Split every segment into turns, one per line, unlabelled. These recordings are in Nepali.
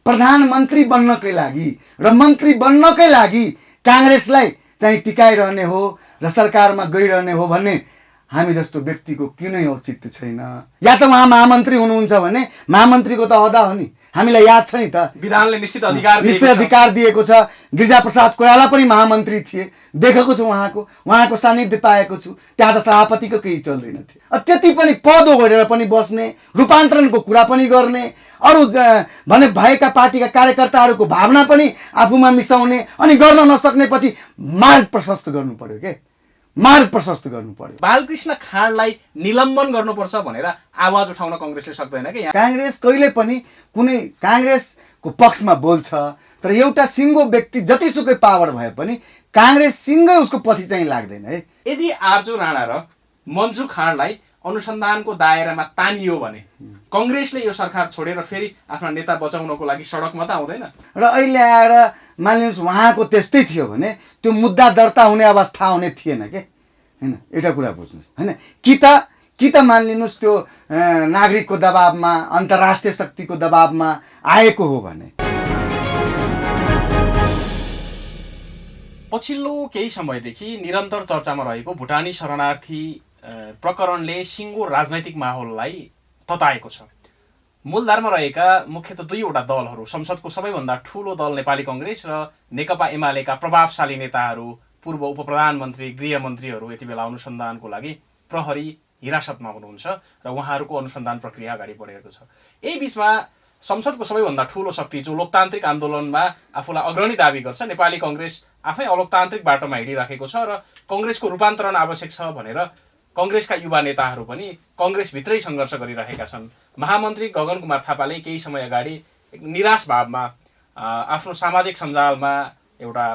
प्रधानमन्त्री बन्नकै लागि र मन्त्री बन्नकै लागि काङ्ग्रेसलाई चाहिँ टिकाइरहने हो र सरकारमा गइरहने हो भन्ने हामी जस्तो व्यक्तिको कुनै औचित्य छैन। या त उहाँ महामन्त्री हुनुहुन्छ भने महामन्त्रीको त अहदा हो नि, हामीलाई याद छ नि त,
विधानले निश्चित
अधिकार दिएको छ। गिरिजाप्रसाद कोइराला पनि महामन्त्री थिए, देखेको छु उहाँको सानिध्य पाएको छु। त्यहाँ त सभापतिको केही चल्दैन थियो। त्यति पनि पद ओगटेर पनि बस्ने, रूपान्तरणको कुरा पनि गर्ने, अरू भने भएका पार्टीका कार्यकर्ताहरूको भावना पनि आफूमा मिसाउने, अनि गर्न नसक्नेपछि मार्ग प्रशस्त गर्नु पर्यो के, मार्ग प्रशस्त गर्नु पर्यो।
बालकृष्ण खाँडलाई निलम्बन गर्नुपर्छ भनेर आवाज उठाउन काङ्ग्रेसले सक्दैन कि?
काङ्ग्रेस कहिले पनि कुनै काङ्ग्रेसको पक्षमा बोल्छ, तर एउटा सिङ्गो व्यक्ति जतिसुकै पावर भए पनि काङ्ग्रेस सिङ्गै उसको पछि चाहिँ लाग्दैन है।
यदि आर्जु राणा र मन्जु खाँडलाई अनुसन्धानको दायरामा तानियो भने काङ्ग्रेसले यो सरकार छोडेर फेरि आफ्ना नेता बचाउनको लागि सडकमा त आउँदैन।
र अहिले आएर मानिलिनुहोस् उहाँको त्यस्तै थियो भने त्यो मुद्दा दर्ता हुने अवस्था हुने थिएन के, होइन? एउटा कुरा बुझ्नुहोस्, होइन? कि त मानिलिनुहोस् त्यो नागरिकको दबाबमा, अन्तर्राष्ट्रिय शक्तिको दबाबमा आएको हो भने।
पछिल्लो केही समयदेखि निरन्तर चर्चामा रहेको भुटानी शरणार्थी प्रकरणले सिङ्गो राजनैतिक माहौललाई तताएको छ। मूलधारमा रहेका मुख्यतः दुईवटा दलहरू, संसदको सबैभन्दा ठुलो दल नेपाली काङ्ग्रेस र नेकपा एमालेका प्रभावशाली नेताहरू, पूर्व उपप्रधानमन्त्री, गृहमन्त्रीहरू यति बेला अनुसन्धानको लागि प्रहरी हिरासतमा हुनुहुन्छ र उहाँहरूको अनुसन्धान प्रक्रिया अगाडि बढेको छ। यही बिचमा संसदको सबैभन्दा ठुलो शक्ति जो लोकतान्त्रिक आन्दोलनमा आफूलाई अग्रणी दाबी गर्छ, नेपाली काङ्ग्रेस आफै अलोकतान्त्रिक बाटोमा हिँडिराखेको छ र काङ्ग्रेसको रूपान्तरण आवश्यक छ भनेर काङ्ग्रेसका युवा नेताहरू पनि काङ्ग्रेसभित्रै सङ्घर्ष गरिरहेका छन्। महामन्त्री गगन कुमार थापाले केही समय अगाडि निराश भावमा आफ्नो सामाजिक सञ्जालमा एउटा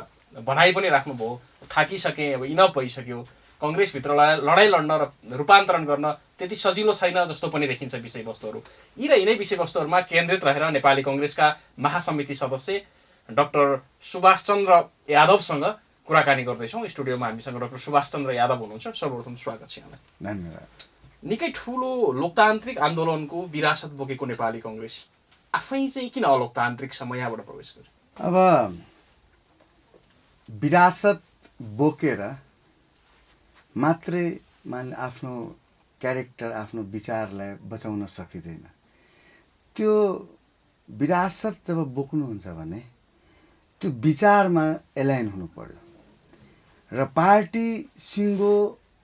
भनाइ पनि राख्नुभयो, थाकिसकेँ, अब इनफ भइसक्यो, काङ्ग्रेसभित्र लडाइँ लड्न र रूपान्तरण गर्न त्यति सजिलो छैन जस्तो पनि देखिन्छ विषयवस्तुहरू। यिनै विषयवस्तुहरूमा केन्द्रित रहेर नेपाली काङ्ग्रेसका महासमिति सदस्य डाक्टर सुभाष चन्द्र यादवसँग कुराकानी गर्दैछौँ। स्टुडियोमा हामीसँग डाक्टर सुभाष चन्द्र यादव हुनुहुन्छ। सर्वप्रथम स्वागत छ यहाँलाई।
धन्यवाद।
निकै ठुलो लोकतान्त्रिक आन्दोलनको विरासत बोकेको नेपाली काङ्ग्रेस आफै चाहिँ किन अलोकतान्त्रिक समयबाट प्रवेश गर्यो?
अब विरासत बोकेर मात्रै आफ्नो क्यारेक्टर, आफ्नो विचारलाई बचाउन सकिँदैन। त्यो विरासत जब बोक्नुहुन्छ भने त्यो विचारमा एलाइन हुनु पर्यो र पार्टी सिङ्गो,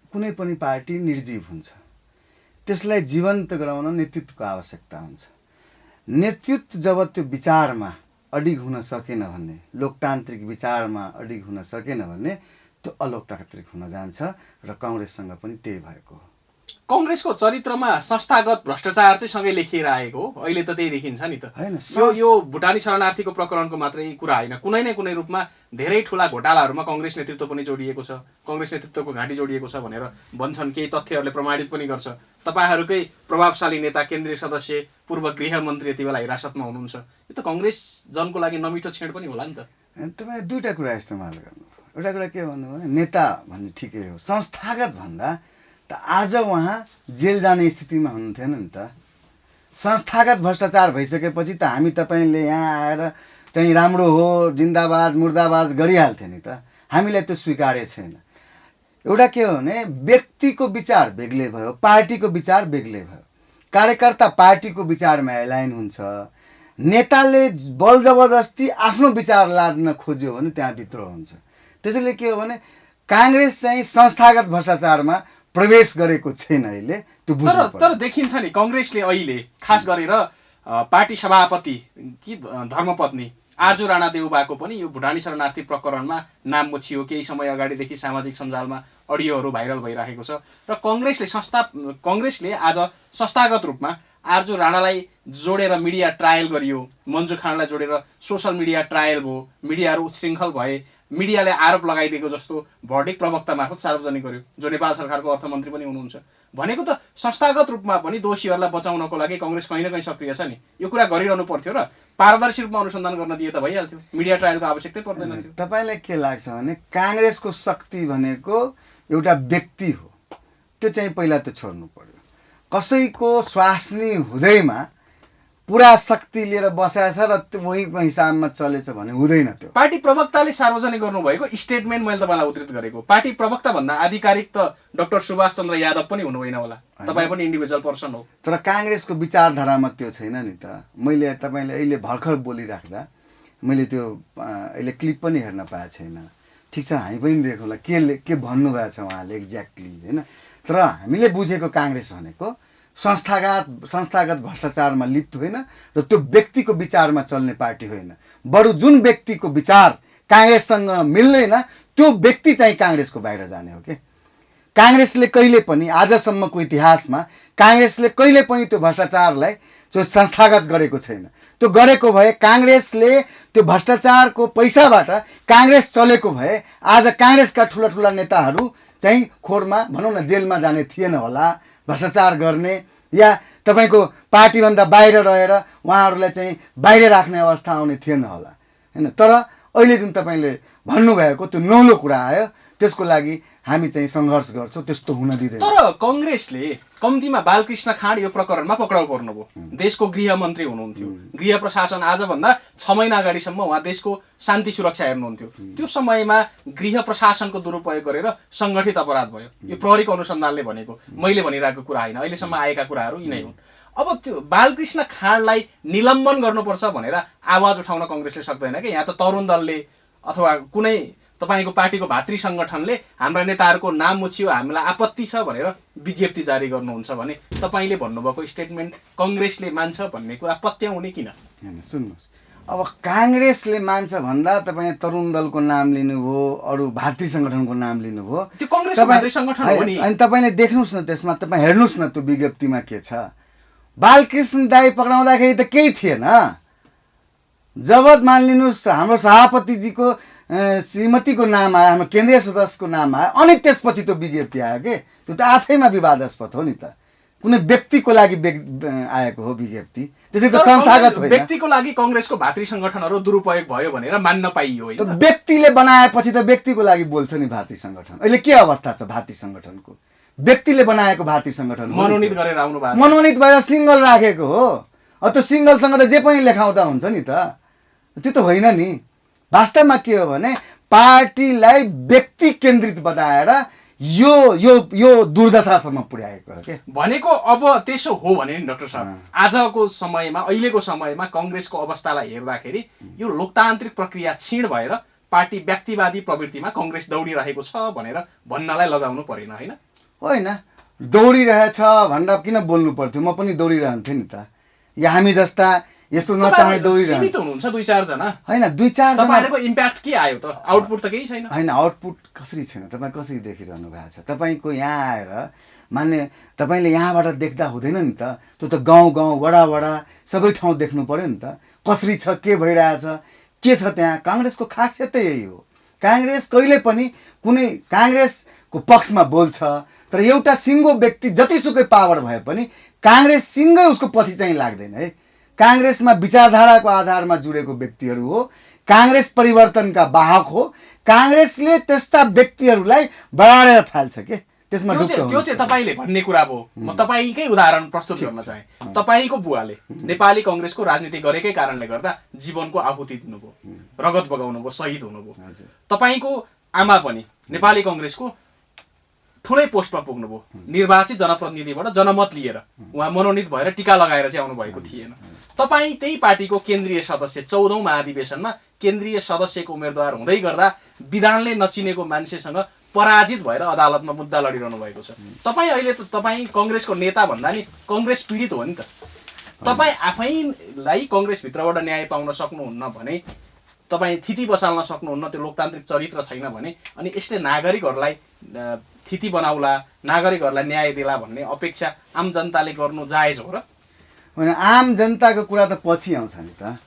कुनै पनि पार्टी निर्जीव हुन्छ, त्यसलाई जीवन्त गराउन नेतृत्वको आवश्यकता हुन्छ। नेतृत्व जब त्यो विचारमा अडिग हुन सकेन भने, लोकतान्त्रिक विचारमा अडिग हुन सकेन भने त्यो अलोकतान्त्रिक हुन जान्छ र काङ्ग्रेससँग पनि त्यही भएको हो।
काङ्ग्रेसको चरित्रमा संस्थागत भ्रष्टाचार चाहिँ सँगै लेखिएर आएको हो, अहिले त त्यही देखिन्छ नि त।
होइन,
यो भुटानी शरणार्थीको प्रकरणको मात्रै कुरा होइन, कुनै न कुनै रूपमा धेरै ठुला घोटालाहरूमा काङ्ग्रेस नेतृत्व पनि जोडिएको छ, काङ्ग्रेस नेतृत्वको घाँटी जोडिएको छ भनेर भन्छन्। केही तथ्यहरूले प्रमाणित पनि गर्छ। तपाईँहरूकै प्रभावशाली नेता, केन्द्रीय सदस्य, पूर्व गृहमन्त्री यति बेला हिरासतमा हुनुहुन्छ। यो त काङ्ग्रेस जनको लागि नमिठो छेड पनि होला नि त।
तपाईँले दुईवटा कुरा इस्तेमाल गर्नु। एउटा कुरा के भन्नु भने नेता भन्ने ठिकै हो, संस्थागत भन्दा त आज उहाँ जेल जाने स्थितिमा हुनुहुन्थेन नि त। संस्थागत भ्रष्टाचार भइसकेपछि त हामी तपाईँले यहाँ आएर चाहिँ राम्रो हो, जिन्दाबाद मुर्दाबाद गरिहाल्थ्यो नि त। हामीलाई त्यो स्वीकार्य छैन। एउटा के हो भने व्यक्तिको विचार बेग्लै भयो, पार्टीको विचार बेग्लै भयो। कार्यकर्ता पार्टीको विचारमा एलाइन हुन्छ, नेताले बल जबरजस्ती आफ्नो विचार लाद्न खोज्यो भने त्यहाँभित्र हुन्छ। त्यसैले के हो भने काङ्ग्रेस चाहिँ संस्थागत भ्रष्टाचारमा प्रवेश गरेको छैन अहिले, त्यो बुझ्नु पर्यो।
तर देखिन्छ नि काङ्ग्रेसले अहिले खास गरेर पार्टी सभापति कि धर्मपत्नी आर्जु राणा देउबाको पनि यो भुटानी शरणार्थी प्रकरणमा नाम मुछियो। केही समय अगाडिदेखि सामाजिक सञ्जालमा अडियोहरू भाइरल भइरहेको छ र काङ्ग्रेसले आज संस्थागत रूपमा आर्जु राणालाई जोडेर मिडिया ट्रायल गरियो, मन्जु खाँडलाई जोडेर सोसल मिडिया ट्रायल भयो, मिडियाहरू उच्छृङ्खल भए, मिडियाले आरोप लगाइदिएको जस्तो भर्डिक प्रवक्ता मार्फत सार्वजनिक गर्यो, जो नेपाल सरकारको अर्थमन्त्री पनि हुनुहुन्छ। भनेको त संस्थागत रूपमा पनि दोषीहरूलाई बचाउनको लागि काङ्ग्रेस कहीँ न कहीँ सक्रिय छ नि। यो कुरा गरिरहनु पर्थ्यो र पारदर्शी रूपमा अनुसन्धान गर्न दिए त भइहाल्थ्यो, मिडिया ट्रायलको आवश्यकतै पर्दैन थियो।
तपाईँलाई के लाग्छ भने काङ्ग्रेसको शक्ति भनेको एउटा व्यक्ति हो, त्यो चाहिँ पहिला त छोड्नु पर्यो। कसैको स्वास्नी हुँदैमा पुरा शक्ति लिएर बसाएछ र वहीँको हिसाबमा चलेछ भने हुँदैन त्यो।
पार्टी प्रवक्ताले सार्वजनिक गर्नुभएको स्टेटमेन्ट मैले तपाईँलाई उद्धृत गरेको। पार्टी प्रवक्ता भन्दा आधिकारिक त डाक्टर सुभाष चन्द्र यादव पनि हुनु होइन होला, तपाईँ पनि इन्डिभिजुअल पर्सन हो।
तर काङ्ग्रेसको विचारधारामा त्यो छैन नि त। मैले तपाईँले अहिले भर्खर बोलिराख्दा मैले त्यो अहिले क्लिप पनि हेर्न पाएको छैन। ठिक छ, हामी पनि देखौँला के भन्नुभएको छ उहाँले एक्ज्याक्टली, होइन। तर हामीले बुझेको काङ्ग्रेस भनेको संस्थागत भ्रष्टाचारमा लिप्त होइन र त्यो व्यक्तिको विचारमा चल्ने पार्टी होइन। बरु जुन व्यक्तिको विचार काङ्ग्रेससँग मिल्दैन त्यो व्यक्ति चाहिँ काङ्ग्रेसको बाहिर जाने हो कि। काङ्ग्रेसले कहिले पनि आजसम्मको इतिहासमा काङ्ग्रेसले कहिले पनि त्यो भ्रष्टाचारलाई जो संस्थागत गरेको छैन। त्यो गरेको भए काङ्ग्रेसले त्यो भ्रष्टाचारको पैसाबाट काङ्ग्रेस चलेको भए आज काङ्ग्रेसका ठुला ठुला नेताहरू चाहिँ खोरमा भनौँ न जेलमा जाने थिएन होला, भ्रष्टाचार गर्ने या तपाईँको पार्टीभन्दा बाहिर रहेर उहाँहरूलाई चाहिँ बाहिर राख्ने अवस्था आउने थिएन होला, होइन। तर अहिले जुन तपाईँले भन्नुभएको त्यो नौलो कुरा आयो, त्यसको लागि हामी चाहिँ सङ्घर्ष गर्छौँ, त्यस्तो हुन दिँदैन।
तर कङ्ग्रेसले कम्तीमा बालकृष्ण खाँड यो प्रकरणमा पक्राउ पर्नुभयो। देशको गृहमन्त्री हुनुहुन्थ्यो, गृह प्रशासन आजभन्दा 6 महिना अगाडिसम्म उहाँ देशको शान्ति सुरक्षा हेर्नुहुन्थ्यो। त्यो समयमा गृह प्रशासनको दुरुपयोग गरेर सङ्गठित अपराध भयो। यो प्रहरीको अनुसन्धानले भनेको, मैले भनिरहेको कुरा होइन, अहिलेसम्म आएका कुराहरू यिनै हुन्। अब त्यो बालकृष्ण खाँडलाई निलम्बन गर्नुपर्छ भनेर आवाज उठाउन कङ्ग्रेसले सक्दैन कि। यहाँ त तरुण दलले अथवा कुनै तपाईँको पार्टीको भातृ सङ्गठनले हाम्रा नेताहरूको नाम मुछियो, हामीलाई आपत्ति छ भनेर विज्ञप्ति जारी गर्नुहुन्छ भने तपाईँले भन्नुभएको स्टेटमेन्ट कङ्ग्रेसले मान्छ भन्ने कुरा पत्याउने किन?
होइन, सुन्नुहोस्, अब काङ्ग्रेसले मान्छ भन्दा तपाईँ तरुण दलको नाम लिनुभयो, अरू भातृ सङ्गठनको नाम लिनुभयो।
त्यो कङ्ग्रेसको भातृ सङ्गठन हो नि।
अनि तपाईँले देख्नुहोस् न, त्यसमा तपाईँ हेर्नुहोस् न त्यो विज्ञप्तिमा के छ। बालकृष्ण दाई पक्राउँदाखेरि त केही थिएन। जब मानिलिनुहोस् हाम्रो सभापतिजीको श्रीमतीको नाम आयो, हाम्रो केन्द्रीय सदस्यको नाम आयो, अनि त्यसपछि त्यो विज्ञप्ति आयो के। त्यो त आफैमा विवादास्पद हो नि त। कुनै व्यक्तिको लागि आएको हो विज्ञप्ति, त्यसै त संस्थागत होइन।
व्यक्तिको लागि कङ्ग्रेसको भातृ सङ्गठनहरू दुरुपयोग भयो भनेर मान्न पाइयो होइन।
व्यक्तिले बनाएपछि त व्यक्तिको लागि बोल्छ नि भातृ सङ्गठन। अहिले के अवस्था छ भातृ सङ्गठनको? व्यक्तिले बनाएको भातृ सङ्गठन
मनोनित गरेर आउनु भएको,
मनोनित भएर सिङ्गल राखेको हो। त्यो सिङ्गलसँग त जे पनि लेखाउँदा हुन्छ नि त, त्यो त होइन नि। वास्तवमा के हो भने पार्टीलाई व्यक्ति केन्द्रित बनाएर यो यो यो दुर्दशासम्म पुर्याएको हो के।
भनेको अब त्यसो हो भने नि डाक्टर साहब, आजको समयमा अहिलेको समयमा कङ्ग्रेसको अवस्थालाई हेर्दाखेरि यो लोकतान्त्रिक प्रक्रिया क्षीण भएर पार्टी व्यक्तिवादी प्रवृत्तिमा कङ्ग्रेस दौडिरहेको छ भनेर भन्नलाई लजाउनु परेन होइन?
होइन, दौडिरहेछ भन्दा किन बोल्नु पर्थ्यो? म पनि दौडिरहन्थेँ नि त। या हामी जस्ता यस्तो नचाहिँ दौडिरहन्छ।
सीमित हुनुहुन्छ 2-4 जना
होइन, 2-4 जना।
तपाईँहरूको इम्प्याक्ट के आयो त? आउटपुट त केही छैन।
होइन, आउटपुट कसरी छैन तपाईँ कसरी देखिरहनु भएको छ? तपाईँको यहाँ आएर मान्ने तपाईँले यहाँबाट देख्दा हुँदैन नि त। त्यो त गाउँ गाउँ वडा वडा सबै ठाउँ देख्नु पर्यो नि त, कसरी छ, के भइरहेछ, के छ त्यहाँ। काङ्ग्रेसको खासियत त यही हो। काङ्ग्रेस कहिले पनि कुनै काङ्ग्रेसको पक्षमा बोल्छ, तर एउटा सिङ्गो व्यक्ति जतिसुकै पावर भए पनि काङ्ग्रेस सिङ्गै उसको पछि चाहिँ लाग्दैन है। काङ्ग्रेसमा विचारधाराको आधारमा जुडेको व्यक्तिहरू हो। काङ्ग्रेस परिवर्तनका वाहक हो। काङ्ग्रेसले त्यस्ता व्यक्तिहरूलाई बढाएर फाल्छ के। त्यसमा
त्यो चाहिँ तपाईँले भन्ने कुरा भयो। म तपाईँकै उदाहरण प्रस्तुत गर्न चाहे। तपाईँको बुवाले नेपाली कङ्ग्रेसको राजनीति गरेकै कारणले गर्दा जीवनको आहुति दिनुभयो, रगत बगाउनु भयो, शहीद हुनुभयो। तपाईँको आमा पनि नेपाली कङ्ग्रेसको ठुलै पोस्टमा पुग्नुभयो, निर्वाचित जनप्रतिनिधिबाट जनमत लिएर उहाँ मनोनित भएर टिका लगाएर चाहिँ आउनु भएको थिएन। तपाईँ त्यही पार्टीको केन्द्रीय सदस्य 14औं महाधिवेशनमा केन्द्रीय सदस्यको उम्मेदवार हुँदै गर्दा विधानले नचिनेको मान्छेसँग पराजित भएर अदालतमा मुद्दा लडिरहनु भएको छ। तपाईँ अहिले त तपाईँ कङ्ग्रेसको नेता भन्दा नि कङ्ग्रेस पीडित हो नि त। तपाईँ आफैलाई कङ्ग्रेसभित्रबाट न्याय पाउन सक्नुहुन्न भने, तपाईँ थिति बसाल्न सक्नुहुन्न, त्यो लोकतान्त्रिक चरित्र छैन भने, अनि यसले नागरिकहरूलाई थिति बनाउला, नागरिकहरूलाई न्याय दिला भन्ने अपेक्षा आम जनताले गर्नु जायज हो र?
होइन, आम जनताको कुरा त पछि आउँछ नि त।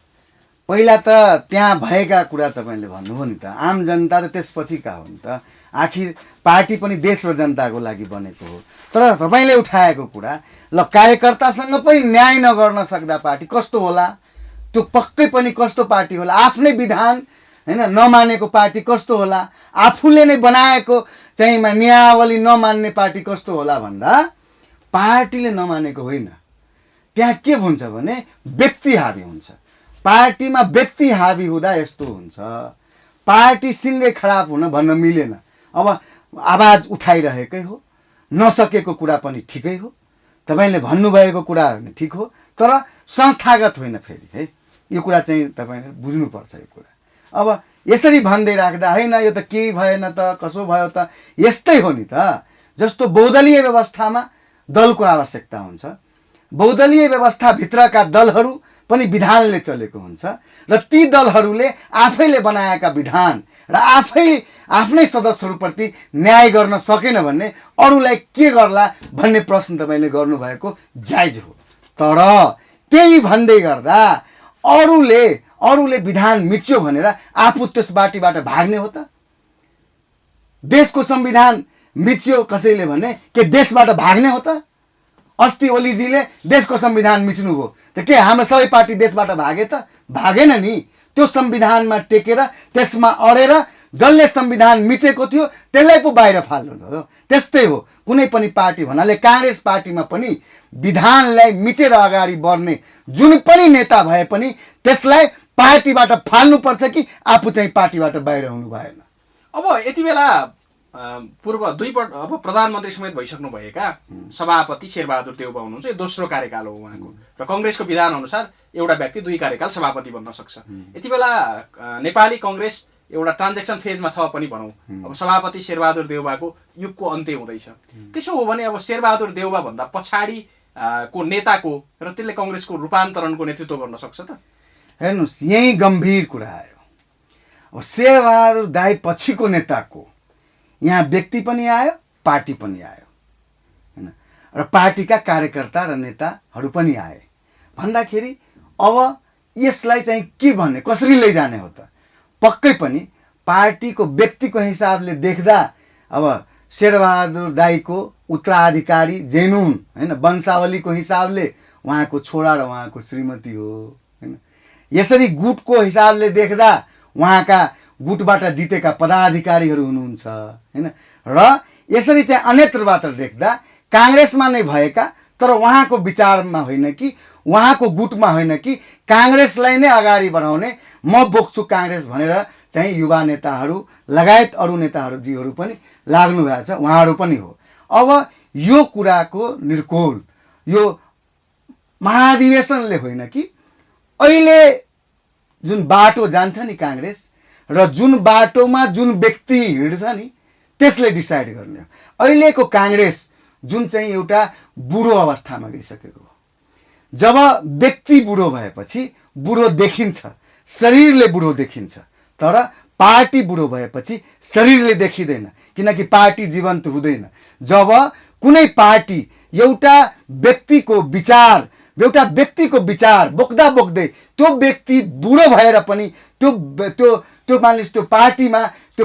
पहिला त त्यहाँ भएका कुरा तपाईँले भन्नुभयो नि त। आम जनता त त्यसपछिका हो नि त। आखिर पार्टी पनि देश र जनताको लागि बनेको हो। तर तपाईँले उठाएको कुरा, ल कार्यकर्तासँग पनि न्याय नगर्न सक्दा पार्टी कस्तो होला? त्यो पक्कै पनि कस्तो पार्टी होला? आफ्नै विधान होइन नमानेको पार्टी कस्तो होला? आफूले नै बनाएको चाहिँ नियमावली नमान्ने पार्टी कस्तो होला भन्दा पार्टीले नमानेको होइन, त्यहाँ के हुन्छ भने व्यक्ति हावी हुन्छ। पार्टीमा व्यक्ति हावी हुँदा यस्तो हुन्छ, पार्टी सिङ्गै खराब हुन भन्न मिलेन। अब आवाज उठाइरहेकै हो, नसकेको कुरा पनि ठिकै हो, तपाईँले भन्नुभएको कुरा ठिक हो, तर संस्थागत होइन। फेरि है यो कुरा चाहिँ तपाईँले बुझ्नुपर्छ। यो कुरा अब यसरी भन्दै राख्दा होइन यो त केही भएन त, कसो भयो त, यस्तै हो नि त। जस्तो बहुदलीय व्यवस्थामा दलको आवश्यकता हुन्छ, बहुदलीय व्यवस्थाभित्रका दलहरू पनि विधानले चलेको हुन्छ र ती दलहरूले आफैले बनाएका विधान र आफ्नै सदस्यहरूप्रति न्याय गर्न सकेन भने अरूलाई के गर्ला भन्ने प्रश्न तपाईँले गर्नुभएको जायज हो। तर त्यही भन्दै गर्दा अरूले विधान मिच्यो भनेर आफू त्यस बाटीबाट भाग्ने हो त? देशको संविधान मिच्यो कसैले भने के देशबाट भाग्ने हो त? अस्ति ओलीजीले देशको संविधान मिच्नुभयो त के हाम्रो सबै पार्टी देशबाट भागे त? भागेन नि। त्यो संविधानमा टेकेर त्यसमा अडेर जसले संविधान मिचेको थियो त्यसलाई पो बाहिर फाल्नु हो। त्यस्तै हो कुनै पनि पार्टी भन्नाले काङ्ग्रेस पार्टीमा पनि विधानलाई मिचेर अगाडि बढ्ने जुन पनि नेता भए पनि त्यसलाई पार्टीबाट फाल्नुपर्छ कि आफू चाहिँ पार्टीबाट बाहिर हुनु भएन।
अब यति बेला पूर्व दुईपल्ट अब प्रधानमन्त्री समेत भइसक्नु भएका सभापति शेरबहादुर देउबा हुनुहुन्छ। यो दोस्रो कार्यकाल हो उहाँको र काङ्ग्रेसको विधान अनुसार एउटा व्यक्ति 2 कार्यकाल सभापति बन्न सक्छ। यति बेला नेपाली काङ्ग्रेस एउटा ट्रान्जेक्सन फेजमा छ पनि भनौँ। अब सभापति शेरबहादुर देउबाको युगको अन्त्य हुँदैछ। त्यसो हो भने अब शेरबहादुर देउबा भन्दा पछाडि को नेताको र त्यसले काङ्ग्रेसको रूपान्तरणको नेतृत्व गर्न सक्छ त?
हेर्नुहोस्, यही गम्भीर कुरा आयो। अब शेरबहादुर दाइ पछिको नेताको यहाँ व्यक्ति पनि आयो, पार्टी पनि आयो होइन, र पार्टीका कार्यकर्ता र नेताहरू पनि आए भन्दाखेरि अब यसलाई चाहिँ के भन्ने, कसरी लैजाने हो त? पक्कै पनि पार्टीको व्यक्तिको हिसाबले देख्दा अब शेरबहादुर दाइको उत्तराधिकारी जेनुन होइन, वंशावलीको हिसाबले उहाँको छोरा र उहाँको श्रीमती हो होइन। यसरी गुटको हिसाबले देख्दा उहाँका गुटबाट जितेका पदाधिकारीहरू हुनुहुन्छ होइन। र यसरी चाहिँ अन्यत्रबाट देख्दा काङ्ग्रेसमा नै भएका तर उहाँको विचारमा होइन कि उहाँको गुटमा होइन कि काङ्ग्रेसलाई नै अगाडि बढाउने म बोक्छु काङ्ग्रेस भनेर चाहिँ युवा नेताहरू लगायत अरू नेताहरूजीहरू पनि लाग्नु भएको छ, उहाँहरू पनि हो। अब यो कुराको निर्कोल यो महाधिवेशनले होइन कि अहिले जुन बाटो जान्छ नि काङ्ग्रेस र जुन बाटोमा जुन व्यक्ति हिँड्छ नि त्यसले डिसाइड गर्ने हो। अहिलेको काङ्ग्रेस जुन चाहिँ एउटा बुढो अवस्थामा गइसकेको हो। जब व्यक्ति बुढो भएपछि बुढो देखिन्छ, शरीरले बुढो देखिन्छ, तर पार्टी बुढो भएपछि शरीरले देखिँदैन, किनकि पार्टी जीवन्त हुँदैन। जब कुनै पार्टी एउटा व्यक्तिको विचार बोक्दा बोक्दै त्यो व्यक्ति बुढो भएर पनि त्यो मानिस त्यो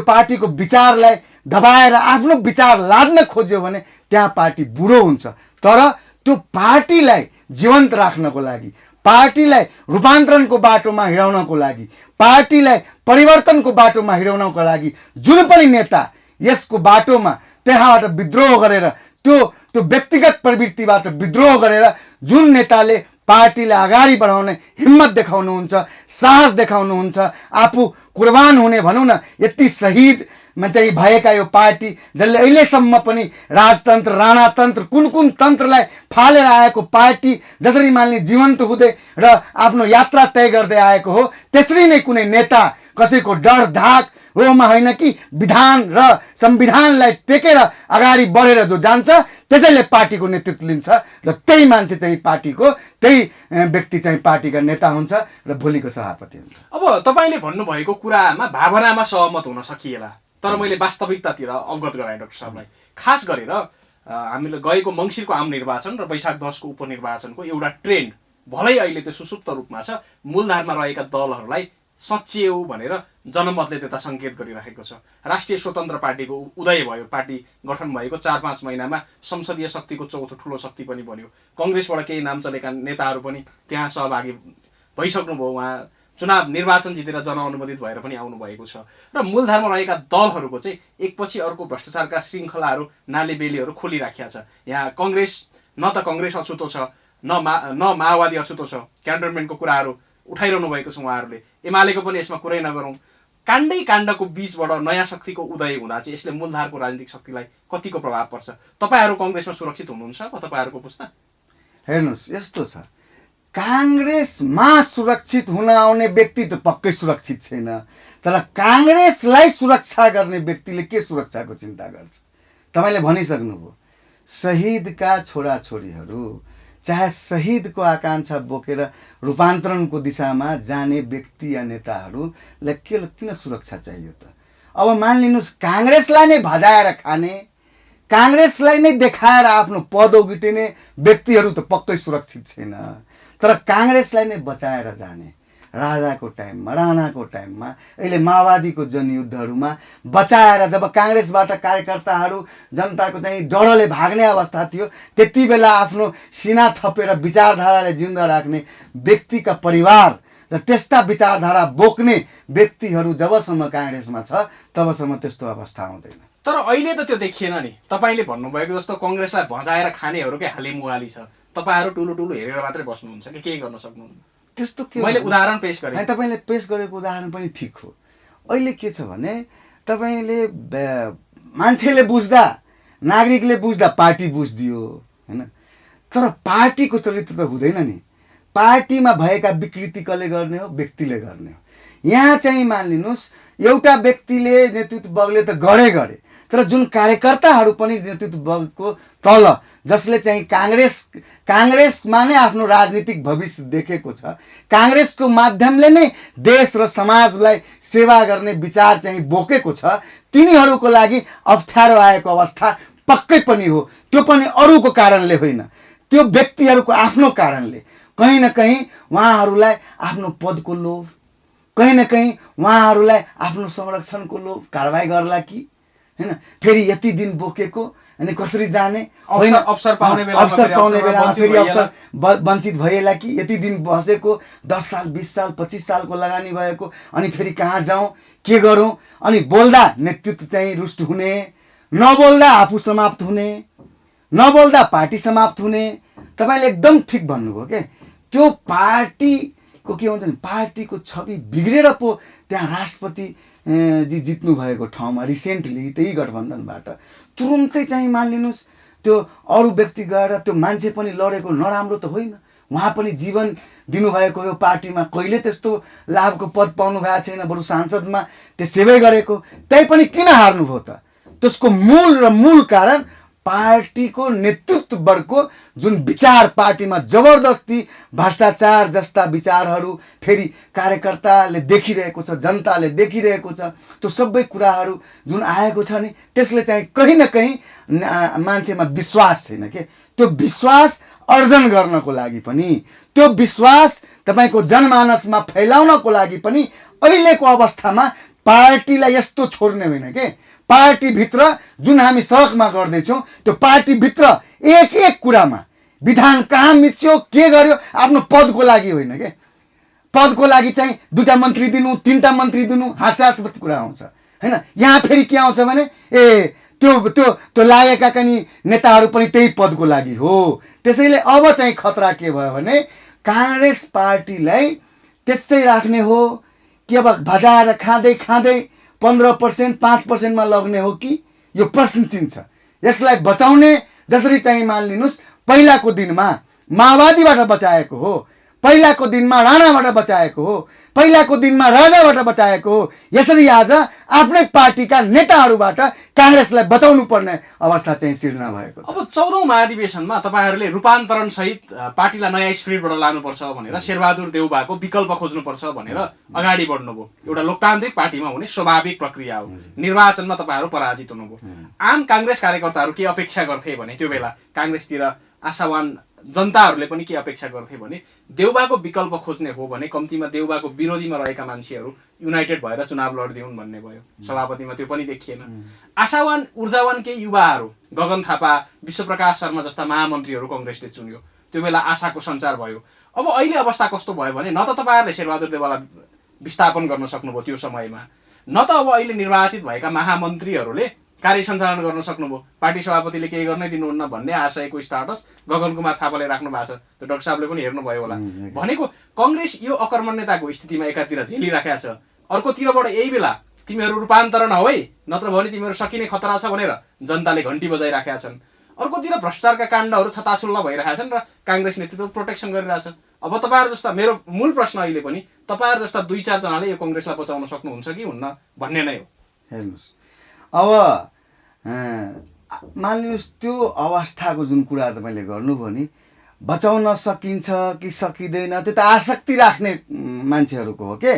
पार्टीको विचारलाई दबाएर आफ्नो विचार लाद्न खोज्यो भने त्यहाँ पार्टी बुढो हुन्छ। तर त्यो पार्टीलाई जीवन्त राख्नको लागि, पार्टीलाई रूपान्तरणको बाटोमा हिँडाउनको लागि, पार्टीलाई परिवर्तनको बाटोमा हिँडाउनको लागि जुन पनि नेता यसको बाटोमा त्यहाँबाट विद्रोह गरेर त्यो व्यक्तिगत प्रवृत्तिबाट विद्रोह गरेर जुन नेताले पार्टीलाई अगाडि बढाउने हिम्मत देखाउनुहुन्छ, साहस देखाउनुहुन्छ, आफू कुर्बान हुने भनौँ न, यति शहीदमा चाहिँ भएका यो पार्टी जसले अहिलेसम्म पनि राजतन्त्र, राणातन्त्र, कुन तन्त्रलाई फालेर आएको पार्टी जसरी मान्ने जीवन्त हुँदै र आफ्नो यात्रा तय गर्दै आएको हो, त्यसरी नै कुनै नेता कसैको डर धाक रोमा होइन कि विधान र संविधानलाई टेकेर अगाडि बढेर जो जान्छ त्यसैले पार्टीको नेतृत्व लिन्छ र त्यही मान्छे चाहिँ पार्टीको, त्यही व्यक्ति चाहिँ पार्टीका नेता हुन्छ र भोलिको सभापति हुन्छ।
अब तपाईँले भन्नुभएको कुरामा भावनामा सहमत हुन सकिएला, तर मैले वास्तविकतातिर अवगत गराएँ डाक्टर साहबलाई। खास गरेर हामीले गएको मङ्सिरको आम निर्वाचन र वैशाख 10 को उपनिर्वाचनको एउटा ट्रेन्ड भलै अहिले त्यो सुसुप्त रूपमा छ, मूलधारमा रहेका दलहरूलाई सच्याउ भनेर जनमतले त्यता सङ्केत गरिरहेको छ। राष्ट्रिय स्वतन्त्र पार्टीको उदय भयो, पार्टी गठन भएको 4-5 महिनामा संसदीय शक्तिको चौथो ठुलो शक्ति पनि बन्यो। कङ्ग्रेसबाट केही नाम चलेका नेताहरू पनि त्यहाँ सहभागी भइसक्नुभयो। उहाँ चुनाव निर्वाचन जितेर जनअनुमोदित भएर पनि आउनुभएको छ र मूलधारमा रहेका दलहरूको चाहिँ एकपछि अर्को भ्रष्टाचारका श्रृङ्खलाहरू, नालीबेलीहरू खोलिराखेका छ। यहाँ कङ्ग्रेस न त कङ्ग्रेस अछुतो छ न माओवादी असुतोष क्यान्टोनमेन्टको कुराहरू उठाइरहनु भएको छ उहाँहरूले, एमालेको पनि यसमा कुरै नगरौँ। काण्डै काण्डको बीचबाट नयाँ शक्तिको उदय हुँदा चाहिँ यसले मूलधारको राजनीतिक शक्तिलाई कतिको प्रभाव पर्छ? तपाईँहरू कङ्ग्रेसमा सुरक्षित हुनुहुन्छ अब तपाईँहरूको पुस्ता?
हेर्नुहोस्, यस्तो छ, काङ्ग्रेसमा सुरक्षित हुन आउने व्यक्ति त पक्कै सुरक्षित छैन, तर काङ्ग्रेसलाई सुरक्षा गर्ने व्यक्तिले के सुरक्षाको चिन्ता गर्छ? तपाईँले भनिसक्नुभयो, शहीदका छोराछोरीहरू चाहे शहीदको आकाङ्क्षा बोकेर रूपान्तरणको दिशामा जाने व्यक्ति या नेताहरूलाई किन सुरक्षा चाहियो त? अब मानिलिनुहोस् काङ्ग्रेसलाई नै भजाएर खाने, काङ्ग्रेसलाई नै देखाएर आफ्नो पद ओगिटिने व्यक्तिहरू त पक्कै सुरक्षित छैन, तर काङ्ग्रेसलाई नै बचाएर जाने राजाको टाइममा, राणाको टाइममा, अहिले माओवादीको जनयुद्धहरूमा बचाएर जब काङ्ग्रेसबाट कार्यकर्ताहरू जनताको चाहिँ डरले भाग्ने अवस्था थियो, त्यति बेला आफ्नो सिना थपेर विचारधाराले जिउँदा राख्ने व्यक्तिका परिवार र त्यस्ता विचारधारा बोक्ने व्यक्तिहरू जबसम्म काङ्ग्रेसमा छ तबसम्म त्यस्तो अवस्था आउँदैन।
तर अहिले त त्यो देखिएन नि। तपाईँले भन्नुभएको जस्तो कङ्ग्रेसलाई भजाएर खानेहरूकै हालिमुहाली छ, तपाईँहरू ठुलो ठुलो हेरेर मात्रै बस्नुहुन्छ कि केही गर्न सक्नुहुन्न?
त्यस्तो के,
मैले उदाहरण पेश गरेँ।
तपाईँले पेश गरेको उदाहरण पनि ठिक हो। अहिले के छ भने तपाईँले मान्छेले बुझ्दा, नागरिकले बुझ्दा पार्टी बुझिदियो होइन, तर पार्टीको चरित्र त हुँदैन नि। पार्टीमा भएका विकृति कसले गर्ने हो? व्यक्तिले गर्ने हो। यहाँ चाहिँ मानिलिनुहोस् एउटा व्यक्तिले नेतृत्वले त गरे, तर जुन कार्यकर्ताहरू पनि नेतृत्वको तल जसले चाहिँ काङ्ग्रेसमा नै आफ्नो राजनीतिक भविष्य देखेको छ, काङ्ग्रेसको माध्यमले नै देश र समाजलाई सेवा गर्ने विचार चाहिँ बोकेको छ, तिनीहरूको लागि अप्ठ्यारो आएको अवस्था पक्कै पनि हो। त्यो पनि अरूको कारणले होइन, त्यो व्यक्तिहरूको आफ्नो कारणले। कहीँ न कहीँ उहाँहरूलाई आफ्नो पदको लोभ, कहीँ न कहीँ उहाँहरूलाई आफ्नो संरक्षणको लोभ कारबाही गर्ला कि होइन, फेरि यति दिन बोकेको अनि कसरी जाने,
अवसर पाउने बेलामा
फेरि अवसर वञ्चित भइएला कि, यति दिन बसेको 10 साल 20 साल 25 सालको लगानी भएको, अनि फेरि कहाँ जाउँ के गरौँ, अनि बोल्दा नेतृत्व चाहिँ रुष्ट हुने, नबोल्दा आफू समाप्त हुने, नबोल्दा पार्टी समाप्त हुने। तपाईँले एकदम ठिक भन्नुभयो के, त्यो पार्टीको के हुन्छ नि, पार्टीको छवि बिग्रेर पो त्यहाँ राष्ट्रपति जी जित्नु भएको ठाउँमा रिसेन्टली त्यही गठबन्धनबाट तुरुन्तै चाहिँ मानिलिनुहोस् त्यो अरू व्यक्ति गएर त्यो मान्छे पनि लडेको नराम्रो त होइन, उहाँ पनि जीवन दिनुभएको यो पार्टीमा, कहिले त्यस्तो लाभको पद पाउनु भएको छैन, बरु सांसदमा त्यो सेवै गरेको, त्यही पनि किन हार्नुभयो त? त्यसको मूल कारण पार्टीको नेतृत्ववर्गको जुन विचार, पार्टीमा जबरदस्ती भ्रष्टाचार जस्ता विचारहरू फेरि कार्यकर्ताले देखिरहेको छ, जनताले देखिरहेको छ, त्यो सबै कुराहरू जुन आएको छ नि, त्यसले चाहिँ कहीँ न कहीँ मान्छेमा विश्वास छैन के। त्यो विश्वास अर्जन गर्नको लागि पनि, त्यो विश्वास तपाईँको जनमानसमा फैलाउनको लागि पनि अहिलेको अवस्थामा पार्टीलाई यस्तो छोड्ने होइन के। पार्टीभित्र जुन हामी सडकमा गर्दैछौँ त्यो पार्टीभित्र एक कुरामा विधान कहाँ मिच्यो, के गर्यो, आफ्नो पदको लागि होइन के। पदको लागि चाहिँ 2टा मन्त्री दिनु, 3टा मन्त्री दिनु, हास्यास्पद कुरा आउँछ होइन। यहाँ फेरि के आउँछ भने त्यो लागेका पनि नेताहरू पनि त्यही पदको लागि हो। त्यसैले अब चाहिँ खतरा के भयो भने काङ्ग्रेस पार्टीलाई त्यस्तै राख्ने हो कि अब भजाएर खाँदै 15% 5%मा लग्ने हो कि, यो प्रश्न चिन्ह छ। यसलाई बचाउने जसरी चाहिँ मानिलिनुहोस् पहिलाको दिनमा माओवादीबाट बचाएको हो, पहिलाको दिनमा राणाबाट बचाएको हो, पहिलाको दिनमा राजाबाट बचाएको हो, यसरी आज आफ्नै पार्टीका नेताहरूबाट काङ्ग्रेसलाई बचाउनु पर्ने अवस्था चाहिँ सिर्जना भएको छ।
अब 14औं महाधिवेशनमा तपाईँहरूले रूपान्तरण सहित पार्टीलाई नयाँ स्पिरिटबाट लानुपर्छ भनेर शेरबहादुर देउबाको विकल्प खोज्नुपर्छ भनेर अगाडि बढ्नुभयो। एउटा लोकतान्त्रिक पार्टीमा हुने स्वाभाविक प्रक्रिया हो। निर्वाचनमा तपाईँहरू पराजित हुनुभयो। आम काङ्ग्रेस कार्यकर्ताहरू के अपेक्षा गर्थे भने त्यो बेला काङ्ग्रेसतिर आशावान जनताहरूले पनि के अपेक्षा गर्थे भने देउबाको विकल्प खोज्ने हो भने कम्तीमा देउबाको विरोधीमा रहेका मान्छेहरू युनाइटेड भएर चुनाव लडिदिउन् भन्ने भयो। सभापतिमा त्यो पनि देखिएन। आशावान ऊर्जावान केही युवाहरू, गगन थापा, विश्वप्रकाश शर्मा जस्ता महामन्त्रीहरू कङ्ग्रेसले चुन्यो। त्यो बेला आशाको सञ्चार भयो। अब अहिले अवस्था कस्तो भयो भने न त तपाईँहरूले शेरबहादुर देउबालाई विस्थापन गर्न सक्नुभयो त्यो समयमा, न त अब अहिले निर्वाचित भएका महामन्त्रीहरूले कार्य सञ्चालन गर्न सक्नुभयो, पार्टी सभापतिले केही गर्नै दिनुहुन्न भन्ने आशयको स्टाटस गगन कुमार थापाले राख्नु भएको छ। त्यो डाक्टर साहबले पनि हेर्नुभयो होला। भनेको कङ्ग्रेस यो अकर्मण्यताको स्थितिमा एकातिर झेलिराखेको छ, अर्कोतिरबाट यही बेला तिमीहरू रूपान्तरण हौ है, नत्र भने तिमीहरू सकिने खतरा छ भनेर जनताले घन्टी बजाइराखेका छन्। अर्कोतिर भ्रष्टाचारका काण्डहरू छताछुल्ल भइरहेका छन् र काङ्ग्रेस नेतृत्व प्रोटेक्सन गरिरहेछ। अब तपाईँहरू जस्ता, मेरो मूल प्रश्न अहिले पनि तपाईँहरू जस्ता 2-4 जनाले यो कङ्ग्रेसलाई बचाउन सक्नुहुन्छ कि हुन्न भन्ने नै हो।
हेर्नुहोस्, अब मानिलिनुहोस् त्यो अवस्थाको जुन कुरा तपाईँले गर्नुभयो नि, बचाउन सकिन्छ कि सकिँदैन, त्यो त आसक्ति राख्ने मान्छेहरूको हो के।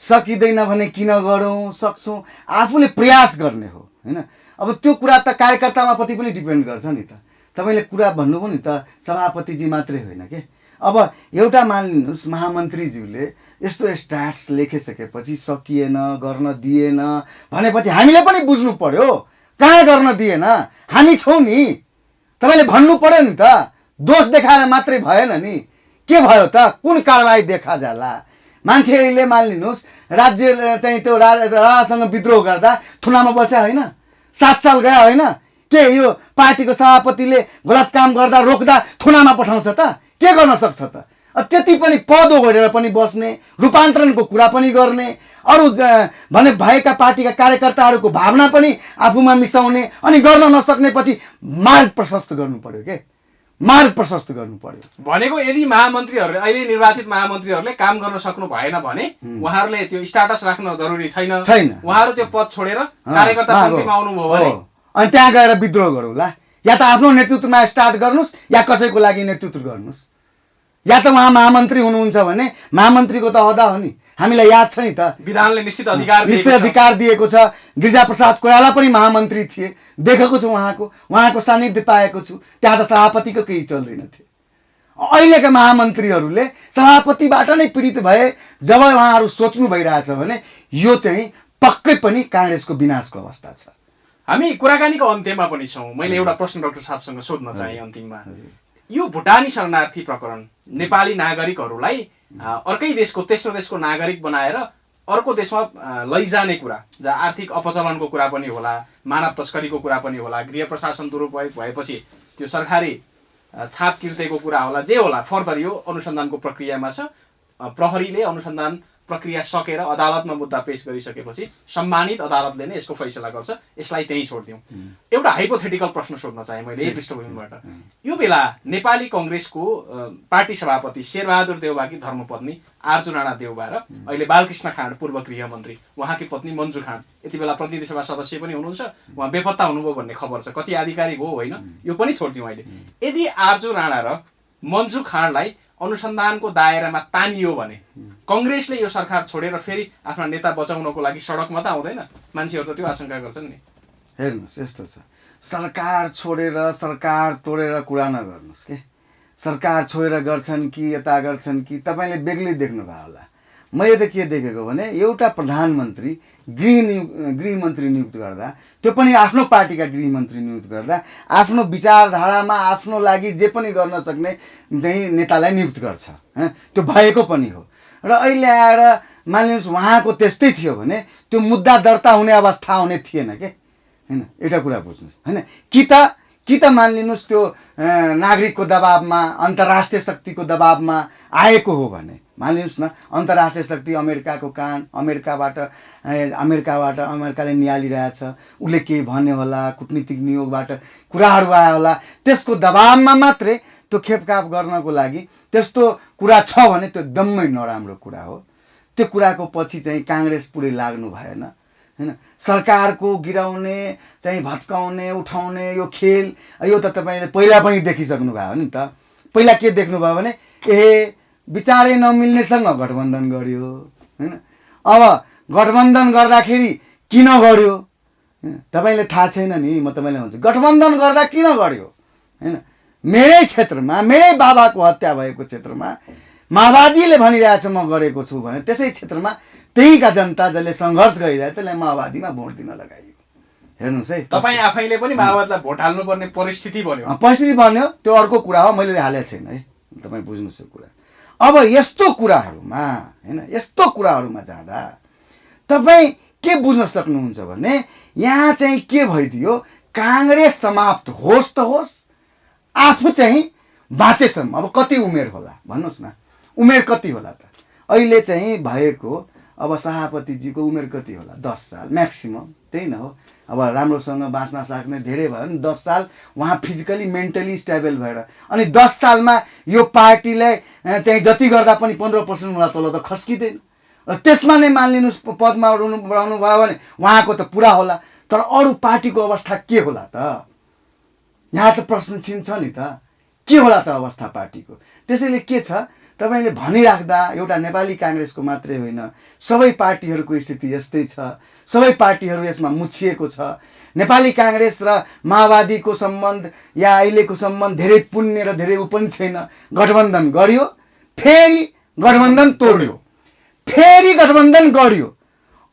सकिँदैन भने किन गरौँ, सक्छौँ, आफूले प्रयास गर्ने हो होइन। अब त्यो कुरा त कार्यकर्तामा पति पनि डिपेन्ड गर्छ नि त। तपाईँले कुरा भन्नुभयो नि त, सभापतिजी मात्रै होइन के। अब एउटा मानिलिनुहोस् महामन्त्रीज्यूले यस्तो स्ट्याट्स लेखिसकेपछि सकिएन, गर्न दिएन भनेपछि हामीले पनि बुझ्नु पर्यो कहाँ गर्न दिएन, हामी छौँ नि। तपाईँले भन्नु पर्यो नि त, दोष देखाएर मात्रै भएन नि। के भयो त, कुन कारबाही देखा जाला। मान्छेले मानिलिनुहोस् राज्य चाहिँ त्यो राजासँग विद्रोह गर्दा थुनामा बस्या होइन, 7 साल गया होइन के। यो पार्टीको सभापतिले गलत काम गर्दा रोक्दा थुनामा पठाउँछ त, के गर्न सक्छ त। त्यति पनि पद ओगटेर पनि बस्ने, रूपान्तरणको कुरा पनि गर्ने, अरू भने भएका पार्टीका कार्यकर्ताहरूको भावना पनि आफूमा मिसाउने, अनि गर्न नसक्नेपछि मार्ग प्रशस्त गर्नु पर्यो के, मार्ग प्रशस्त गर्नु पर्यो।
भनेको यदि महामन्त्रीहरूले, अहिले निर्वाचित महामन्त्रीहरूले काम गर्न सक्नु भएन भने उहाँहरूले त्यो स्ट्याटस राख्न जरुरी छैन। उहाँहरू त्यो पद छोडेर कार्यकर्ता समितिमा आउनुभयो भने
अनि त्यहाँ गएर विद्रोह गरौँला। या त आफ्नो नेतृत्वमा स्टार्ट गर्नुहोस् या कसैको लागि नेतृत्व गर्नुहोस्। या त उहाँ महामन्त्री हुनुहुन्छ भने महामन्त्रीको त अहदा हो नि, हामीलाई याद छ नि त,
विधानले निश्चित
अधिकार दिएको छ। गिरिजाप्रसाद कोइराला पनि महामन्त्री थिए, देखेको छु उहाँको सान्निध्य पाएको छु। त्यहाँ त सभापतिको केही चल्दैन थियो। अहिलेका महामन्त्रीहरूले सभापतिबाट नै पीडित भए। जब उहाँहरू सोच्नु भइरहेछ भने यो चाहिँ पक्कै पनि काङ्ग्रेसको विनाशको अवस्था छ।
हामी कुराकानीको अन्त्यमा पनि छौँ। मैले एउटा प्रश्न डाक्टर साहबसँग सोध्न चाहे अन्तिममा। यो भुटानी शरणार्थी प्रकरण नेपाली नागरिकहरूलाई अर्कै देशको, तेस्रो देशको नागरिक बनाएर अर्को देशमा लैजाने कुरा, जहाँ आर्थिक अपचलनको कुरा पनि होला, मानव तस्करीको कुरा पनि होला, गृह प्रशासन दुरुपयोग भएपछि त्यो सरकारी छाप किर्तेको कुरा होला, जे होला फर्दर यो अनुसन्धानको प्रक्रियामा छ। प्रहरीले अनुसन्धान प्रक्रिया सकेर अदालतमा मुद्दा पेश गरिसकेपछि सम्मानित अदालतले नै यसको फैसला गर्छ। यसलाई त्यहीँ छोडिदिउँ। एउटा हाइपोथेटिकल प्रश्न सोध्न चाहे मैले यही पृष्ठभूमिबाट। यो बेला नेपाली कङ्ग्रेसको पार्टी सभापति शेरबहादुर देउवाकी धर्मपत्नी आर्जु राणा देउवा र अहिले बालकृष्ण खाँड पूर्व गृहमन्त्री, उहाँकी पत्नी मन्जु खाँड यति बेला प्रतिनिधि सभा सदस्य पनि हुनुहुन्छ, उहाँ बेपत्ता हुनुभयो भन्ने खबर छ। कति आधिकारिक हो होइन यो पनि छोडिदिउँ अहिले। यदि आर्जु राणा र मन्जु खाँडलाई अनुसन्धानको दायरामा तानियो भने कङ्ग्रेसले यो सरकार छोडेर फेरि आफ्ना नेता बचाउनको लागि सडकमा त आउँदैन? मान्छेहरू त त्यो आशंका गर्छन् नि।
हेर्नुहोस्, यस्तो छ, सरकार छोडेर सरकार तोडेर कुरा नगर्नुहोस् के। सरकार छोडेर गर्छन् कि यता गर्छन् कि तपाईँले बेग्लै देख्नुभयो होला। मैले त के देखेको भने एउटा प्रधानमन्त्री गृहमन्त्री नियुक्त गर्दा, त्यो पनि आफ्नो पार्टीका गृहमन्त्री नियुक्त गर्दा आफ्नो विचारधारामा आफ्नो लागि जे पनि गर्न सक्ने चाहिँ नेतालाई नियुक्त गर्छ। त्यो भएको पनि हो। र अहिले आएर मानिलिनुहोस् उहाँको त्यस्तै थियो भने त्यो मुद्दा दर्ता हुने अवस्था हुने थिएन के होइन। एउटा कुरा बुझ्नुहोस् होइन, कि त मानिलिनुहोस् त्यो नागरिकको दबाबमा, अन्तर्राष्ट्रिय शक्तिको दबाबमा आएको हो भने मानिलिनुहोस् न, अन्तर्राष्ट्रिय शक्ति अमेरिकाको कान, अमेरिकाले निहालिरहेछ, उसले केही भन्यो होला, कुटनीतिक नियोगबाट कुराहरू आयो होला, त्यसको दबाबमा मात्रै त्यो खेपखाप गर्नको लागि त्यस्तो कुरा छ भने त्यो एकदमै नराम्रो कुरा हो। त्यो कुराको पछि चाहिँ काङ्ग्रेस पुरै लाग्नु भएन होइन। सरकारको गिराउने चाहिँ भत्काउने उठाउने यो खेल, यो त तपाईँले पहिला पनि देखिसक्नु भयो नि त। पहिला के देख्नुभयो भने विचारै नमिल्नेसँग गठबन्धन गर्यो होइन। अब गठबन्धन गर्दाखेरि किन गर्यो तपाईँले थाहा छैन नि। म तपाईँलाई भन्छु गठबन्धन गर्दा किन गर्यो होइन। मेरै क्षेत्रमा, मेरै बाबाको हत्या भएको क्षेत्रमा माओवादीले भनिरहेछ म गरेको छु भने त्यसै क्षेत्रमा त्यहीका जनता जसले सङ्घर्ष गरिरहे त्यसलाई माओवादीमा भोट दिन लगाइयो। हेर्नुहोस् है,
तपाईँ आफैले पनि माओवादीलाई भोट हाल्नुपर्ने परिस्थिति बन्यो।
परिस्थिति बन्यो, त्यो अर्को कुरा हो, मैले हालेको छैन है, तपाईँ बुझ्नुहोस् यो कुरा। अब यस्तो कुराहरूमा होइन, यस्तो कुराहरूमा जाँदा तपाईँ के बुझ्न सक्नुहुन्छ भने यहाँ चाहिँ के भइदियो, काङ्ग्रेस समाप्त होस् त होस्, आफू चाहिँ बाँचेसम्म। अब कति उमेर होला भन्नुहोस् न, उमेर कति होला त? अहिले चाहिँ भएको अब सभापतिजीको उमेर कति होला? 10 साल म्याक्सिमम, त्यही न हो। अब राम्रोसँग बाँच्न सक्ने धेरै भयो भने 10 साल उहाँ फिजिकली मेन्टली स्टेबल भएर, अनि 10 सालमा यो पार्टीलाई चाहिँ जति गर्दा पनि 15% होला तल त खस्किँदैन। र त्यसमा नै मानिलिनुहोस् पदमा बढाउनु भयो भने उहाँको त पुरा होला, तर अरू पार्टीको अवस्था के होला त? यहाँ त प्रश्न छिन्छ नि त, के होला त अवस्था पार्टीको? त्यसैले के छ, तपाईँले भनिराख्दा एउटा नेपाली काङ्ग्रेसको मात्रै होइन, सबै पार्टीहरूको स्थिति यस्तै छ। सबै पार्टीहरू यसमा मुछिएको छ। नेपाली काङ्ग्रेस र माओवादीको सम्बन्ध या अहिलेको सम्बन्ध धेरै पुण्य र धेरै ऊ पनि छैन। गठबन्धन गरियो, फेरि गठबन्धन तोड्यो, फेरि गठबन्धन गरियो।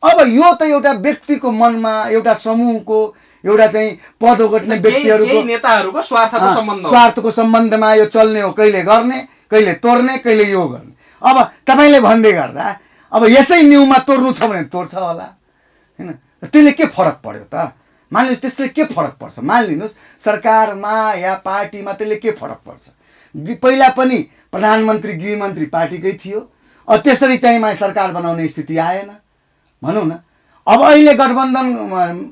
अब यो त एउटा व्यक्तिको मनमा, एउटा समूहको, एउटा चाहिँ पद ओगट्ने व्यक्तिहरूको
नेताहरूको
स्वार्थको सम्बन्धमा यो चल्ने हो। कहिले गर्ने, कहिले तोड्ने, कहिले यो गर्ने। अब तपाईँले भन्दै गर्दा अब यसै न्युमा तोड्नु छ भने तोड्छ होला, होइन? त्यसले के फरक पर्यो त? मानिलिनुहोस् त्यसले के फरक पर्छ? मानिलिनुहोस् सरकारमा या पार्टीमा त्यसले के फरक पर्छ? पहिला पनि प्रधानमन्त्री गृहमन्त्री पार्टीकै थियो, त्यसरी चाहिँ सरकार बनाउने स्थिति आएन भनौँ न। अब अहिले गठबन्धन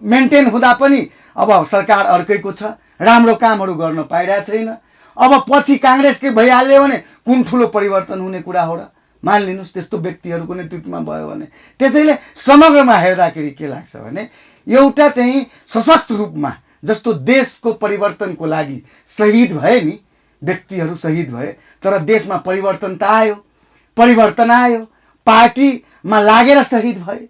मेन्टेन हुँदा पनि अब सरकार अर्कैको छ, राम्रो कामहरू गर्न पाइरहेको छैन। अब पछि काङ्ग्रेसकै भइहाल्यो भने कुन ठुलो परिवर्तन हुने कुरा हो र? मानिलिनुहोस् त्यस्तो व्यक्तिहरूको नेतृत्वमा भयो भने। त्यसैले समग्रमा हेर्दाखेरि के लाग्छ भने एउटा चाहिँ सशक्त रूपमा, जस्तो देशको परिवर्तनको लागि शहीद भए नि, व्यक्तिहरू शहीद भए, तर देशमा परिवर्तन त आयो, परिवर्तन आयो। पार्टीमा लागेर शहीद भए,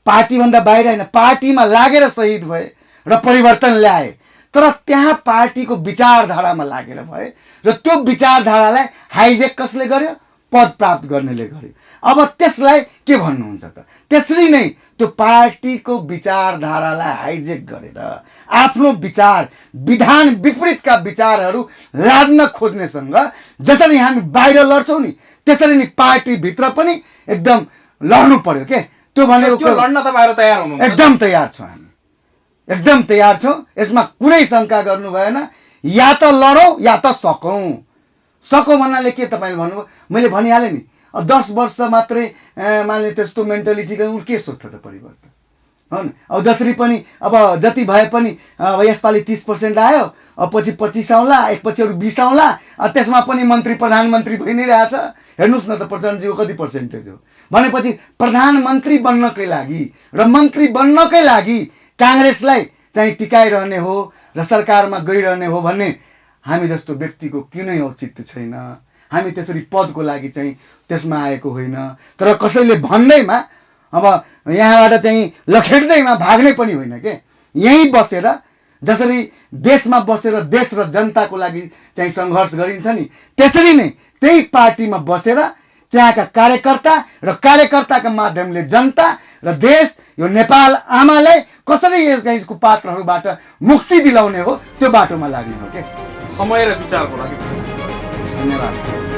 पार्टीभन्दा बाहिर होइन, पार्टीमा लागेर शहीद भए र परिवर्तन ल्याए। तर त्यहाँ पार्टीको विचारधारामा लागेर भए र त्यो विचारधारालाई हाइजेक कसले गर्यो? पद प्राप्त गर्नेले गर्यो। अब त्यसलाई के भन्नुहुन्छ त? त्यसरी नै त्यो पार्टीको विचारधारालाई हाइजेक गरेर आफ्नो विचार, विधान विपरीतका विचारहरू लाद्न खोज्नेसँग जसरी हामी बाहिर लड्छौँ नि, त्यसरी नै पार्टीभित्र पनि एकदम लड्नु पर्यो के? त्यो भनेको
लड्न त बाहिर तयार हुनु,
एकदम तयार छौँ हामी, एकदम तयार छौँ। यसमा कुनै शङ्का गर्नु भएन। या त लडौँ या त सकौँ। सकौँ भन्नाले के तपाईँले भन्नुभयो? मैले भनिहालेँ नि, 10 वर्ष मात्रै मान्ने त्यस्तो मेन्टालिटीको के सोच्छ त परिवर्तन, हो नि? अब जसरी पनि अब जति भए पनि अब यसपालि 30% आयो, अब पछि 25 आउँला, एकपछि अरू 20 आउँला, त्यसमा पनि मन्त्री प्रधानमन्त्री भइ नै रहेछ। हेर्नुहोस् न त प्रचण्डजीको कति पर्सेन्टेज हो? भनेपछि प्रधानमन्त्री बन्नकै लागि र मन्त्री बन्नकै लागि काङ्ग्रेसलाई चाहिँ टिकाइरहने हो र सरकारमा गइरहने हो भन्ने हामी जस्तो व्यक्तिको कुनै औचित्य छैन। हामी त्यसरी पदको लागि चाहिँ त्यसमा आएको होइन। तर कसैले भन्दैमा अब यहाँबाट चाहिँ लखेड्दैमा भाग्ने पनि होइन के? यहीँ बसेर जसरी देशमा बसेर देश र जनताको लागि चाहिँ सङ्घर्ष गरिन्छ नि, त्यसरी नै त्यही पार्टीमा बसेर त्यहाँका कार्यकर्ता र कार्यकर्ताका माध्यमले जनता र देश, यो नेपाल आमालाई कसरी यसको पात्रहरूबाट मुक्ति दिलाउने हो, त्यो बाटोमा लाग्ने हो के?
समय र विचारको लागि विशेष
धन्यवाद छ।